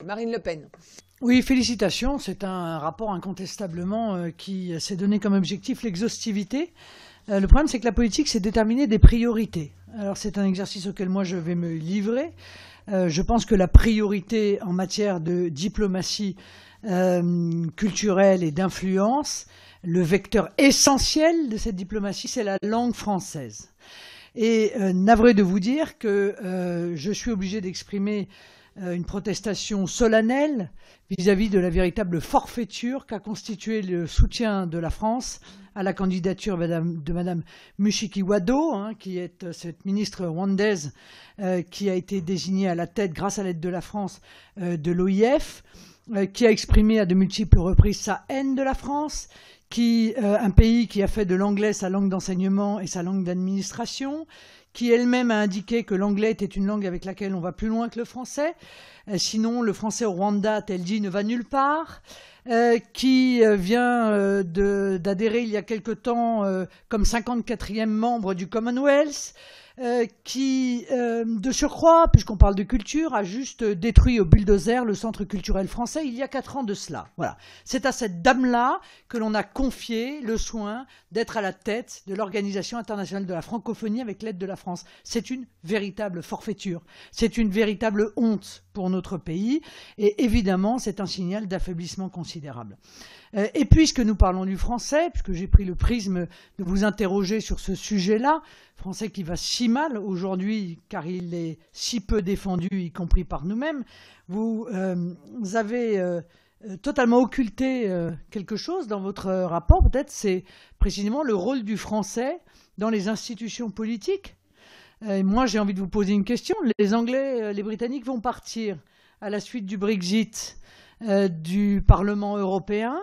Marine Le Pen. Oui, félicitations. C'est un rapport incontestablement qui s'est donné comme objectif l'exhaustivité. Le problème, c'est que la politique, c'est déterminer des priorités. Alors, c'est un exercice auquel moi, je vais me livrer. Je pense que la priorité en matière de diplomatie culturelle et d'influence, le vecteur essentiel de cette diplomatie, c'est la langue française. Et navré de vous dire que je suis obligé d'exprimer une protestation solennelle vis-à-vis de la véritable forfaiture qu'a constitué le soutien de la France à la candidature de Madame Mushikiwado, qui est cette ministre rwandaise qui a été désignée à la tête, grâce à l'aide de la France, de l'OIF, qui a exprimé à de multiples reprises sa haine de la France, un pays qui a fait de l'anglais sa langue d'enseignement et sa langue d'administration, qui elle-même a indiqué que l'anglais était une langue avec laquelle on va plus loin que le français. Sinon, le français au Rwanda, tel dit, ne va nulle part. Qui vient d'adhérer il y a quelque temps comme 54e membre du Commonwealth, qui, de surcroît, puisqu'on parle de culture, a juste détruit au bulldozer le centre culturel français il y a 4 ans de cela. Voilà. C'est à cette dame-là que l'on a confié le soin d'être à la tête de l'Organisation internationale de la francophonie avec l'aide de la France. C'est une véritable forfaiture. C'est une véritable honte pour notre pays. Et évidemment, c'est un signal d'affaiblissement considérable. Et puisque nous parlons du français, puisque j'ai pris le prisme de vous interroger sur ce sujet-là, français qui va si mal aujourd'hui car il est si peu défendu, y compris par nous-mêmes, vous avez totalement occulté quelque chose dans votre rapport, peut-être, c'est précisément le rôle du français dans les institutions politiques. Moi, j'ai envie de vous poser une question. Les Anglais, les Britanniques vont partir à la suite du Brexit du Parlement européen.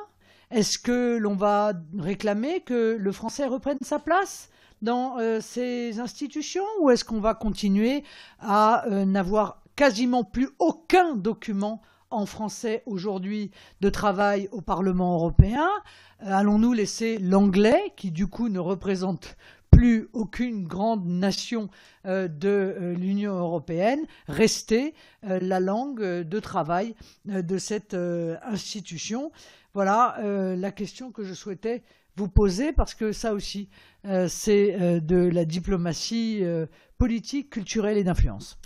Est-ce que l'on va réclamer que le français reprenne sa place dans ces institutions, ou est-ce qu'on va continuer à n'avoir quasiment plus aucun document en français aujourd'hui de travail au Parlement européen? Allons-nous laisser l'anglais, qui du coup ne représente plus aucune grande nation de l'Union européenne, rester la langue de travail de cette institution? Voilà la question que je souhaitais vous poser, parce que ça aussi, c'est de la diplomatie politique, culturelle et d'influence.